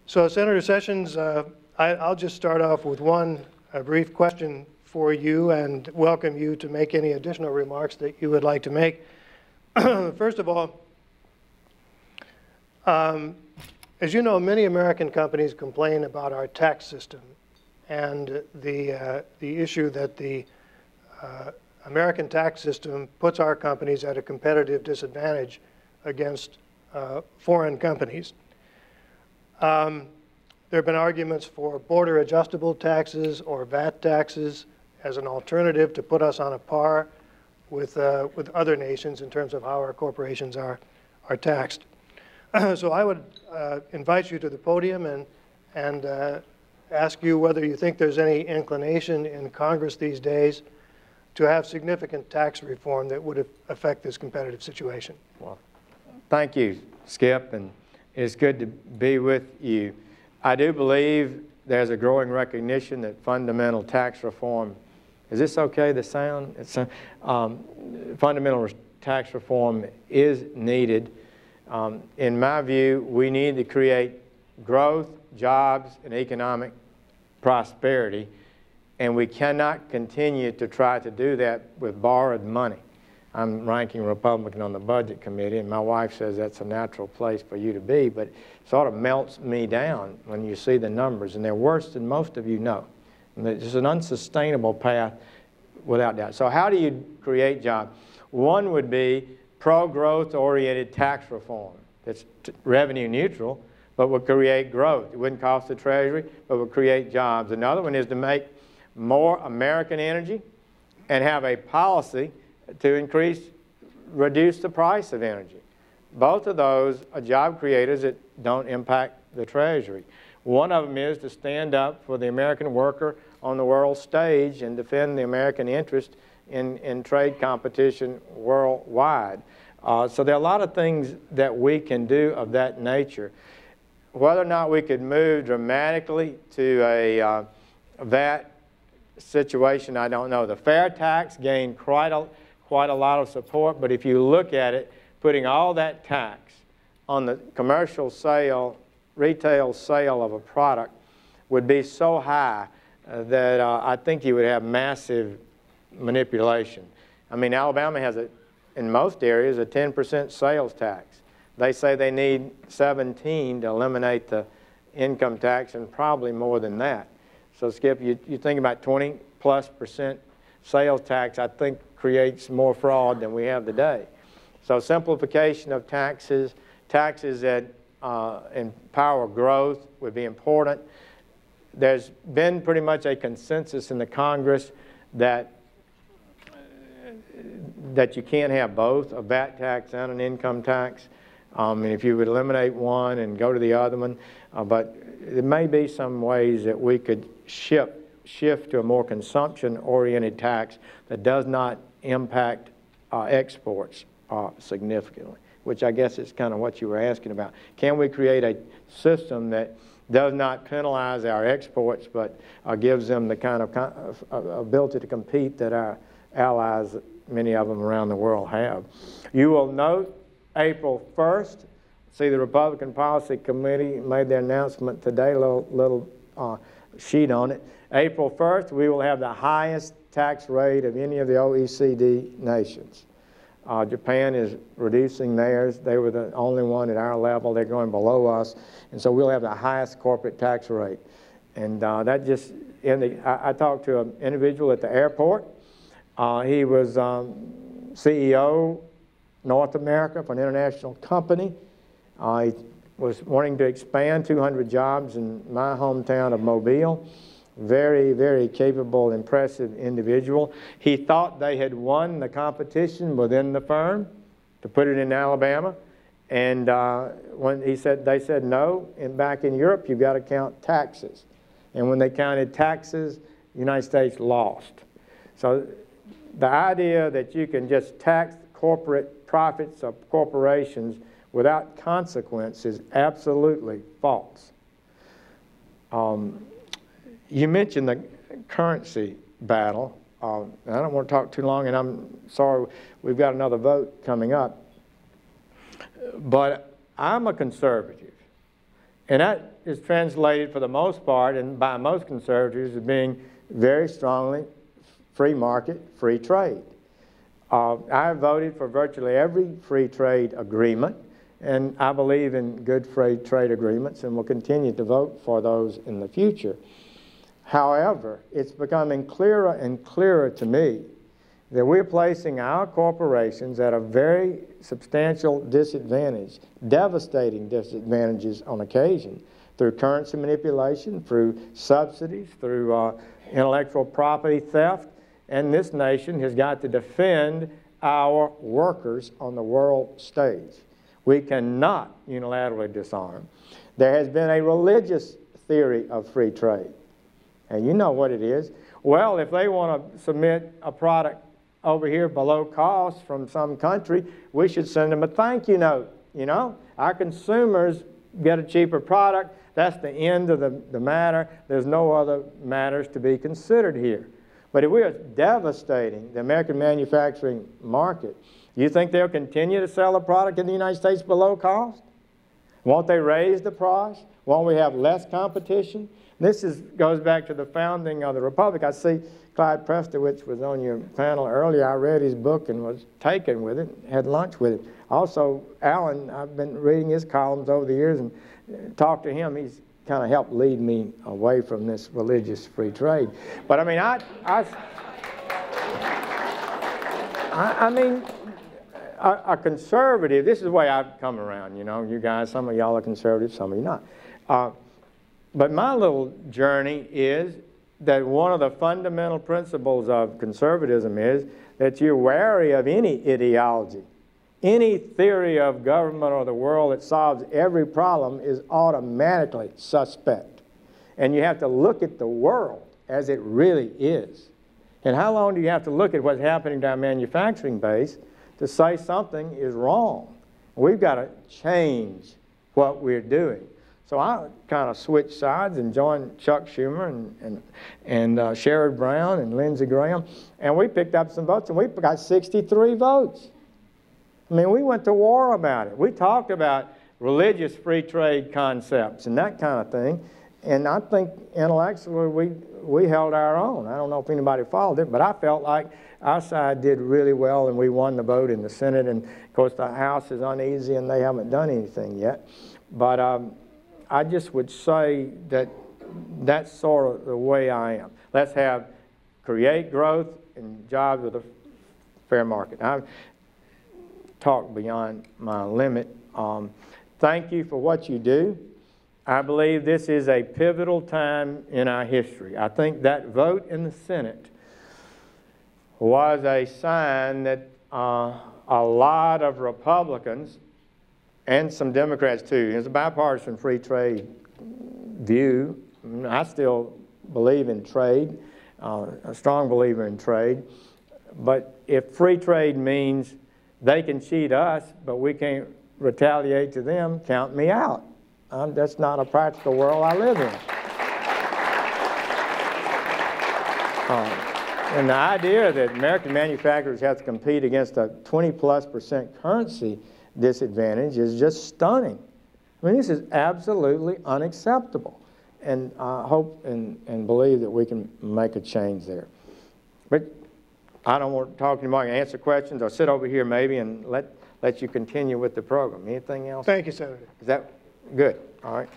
So, Senator Sessions, I'll just start off with a brief question for you and welcome you to make any additional remarks that you would like to make. First of all, as you know, many American companies complain about our tax system and the issue that the American tax system puts our companies at a competitive disadvantage against foreign companies. There have been arguments for border adjustable taxes or VAT taxes as an alternative to put us on a par with other nations in terms of how our corporations are taxed. So I would invite you to the podium and ask you whether you think there's any inclination in Congress these days to have significant tax reform that would affect this competitive situation. Well, thank you, Skip, and it's good to be with you. I do believe there's a growing recognition that fundamental tax reform, is this okay, the sound? Fundamental tax reform is needed. In my view, we need to create growth, jobs, and economic prosperity, and we cannot continue to try to do that with borrowed money. I'm ranking Republican on the Budget Committee, and my wife says that's a natural place for you to be, but it sort of melts me down when you see the numbers, and they're worse than most of you know. And it's an unsustainable path without doubt. So how do you create jobs? One would be pro-growth oriented tax reform that's revenue neutral, but would create growth. It wouldn't cost the Treasury, but would create jobs. Another one is to make more American energy and have a policy to reduce the price of energy. Both of those are job creators that don't impact the Treasury. One of them is to stand up for the American worker on the world stage and defend the American interest in trade competition worldwide. So there are a lot of things that we can do of that nature. Whether or not we could move dramatically to a VAT situation, I don't know. The fair tax gained quite a lot of support, but if you look at it, putting all that tax on the commercial sale, retail sale of a product would be so high that I think you would have massive manipulation. I mean, Alabama has, in most areas, a 10% sales tax. They say they need 17 to eliminate the income tax, and probably more than that. So, Skip, you think about 20+% sales tax, I think creates more fraud than we have today. So simplification of taxes, taxes that empower growth would be important. There's been pretty much a consensus in the Congress that you can't have both, a VAT tax and an income tax. And if you would eliminate one and go to the other one, but there may be some ways that we could shift to a more consumption-oriented tax that does not impact exports significantly, which I guess is kind of what you were asking about. Can we create a system that does not penalize our exports, but gives them the kind of ability to compete that our allies, many of them around the world, have? You will note April 1st, see the Republican Policy Committee made their announcement today, little sheet on it. April 1st, we will have the highest tax rate of any of the OECD nations. Japan is reducing theirs. They were the only one at our level. They're going below us. And so we'll have the highest corporate tax rate. And that just, I talked to an individual at the airport. He was CEO North America for an international company. He was wanting to expand 200 jobs in my hometown of Mobile. Very, very capable, impressive individual. He thought they had won the competition within the firm to put it in Alabama. And when they said no, and back in Europe, you've got to count taxes. And when they counted taxes, the United States lost. So the idea that you can just tax corporate profits of corporations without consequence is absolutely false. You mentioned the currency battle. I don't want to talk too long, and I'm sorry, we've got another vote coming up. But I'm a conservative, And that is translated for the most part and by most conservatives as being very strongly free market, free trade. I have voted for virtually every free trade agreement, and I believe in good free trade agreements and will continue to vote for those in the future. However, it's becoming clearer and clearer to me that we're placing our corporations at a very substantial disadvantage, devastating disadvantages on occasion, through currency manipulation, through subsidies, through intellectual property theft, and this nation has got to defend our workers on the world stage. We cannot unilaterally disarm. There has been a religious theory of free trade, and you know what it is. Well, if they want to submit a product over here below cost from some country, we should send them a thank you note. You know, our consumers get a cheaper product. That's the end of the matter. There's no other matters to be considered here. But if we are devastating the American manufacturing market, you think they'll continue to sell a product in the United States below cost? Won't they raise the price? Won't we have less competition? This goes back to the founding of the Republic. I see Clyde Prestowitz was on your panel earlier. I read his book and was taken with it, had lunch with him. Also, Alan, I've been reading his columns over the years and talked to him. He's kind of helped lead me away from this religious free trade. But I mean, I mean, a conservative, this is the way I've come around, you know, you guys, some of y'all are conservative, some of you not. But my little journey is that one of the fundamental principles of conservatism is that you're wary of any ideology. Any theory of government or the world that solves every problem is automatically suspect. And you have to look at the world as it really is. And how long do you have to look at what's happening to our manufacturing base to say something is wrong? We've got to change what we're doing. So I kind of switched sides and joined Chuck Schumer and Sherrod Brown and Lindsey Graham, and we picked up some votes, and we got 63 votes. I mean, we went to war about it. We talked about religious free trade concepts and that kind of thing, and I think intellectually we held our own. I don't know if anybody followed it, but I felt like our side did really well, and we won the vote in the Senate, and of course the House is uneasy and they haven't done anything yet. But I just would say that that's sort of the way I am. Let's create growth and jobs with a fair market. I've talked beyond my limit. Thank you for what you do. I believe this is a pivotal time in our history. I think that vote in the Senate was a sign that a lot of Republicans and some Democrats too. It's a bipartisan free trade view. I still believe in trade, a strong believer in trade. But if free trade means they can cheat us, but we can't retaliate to them, count me out. That's not a practical world I live in. And the idea that American manufacturers have to compete against a 20+% currency disadvantage is just stunning. I mean, this is absolutely unacceptable. And I hope and believe that we can make a change there. But I don't want to talk anymore. I can answer questions or sit over here maybe and let you continue with the program. Anything else? Thank you, Senator. Is that good? All right.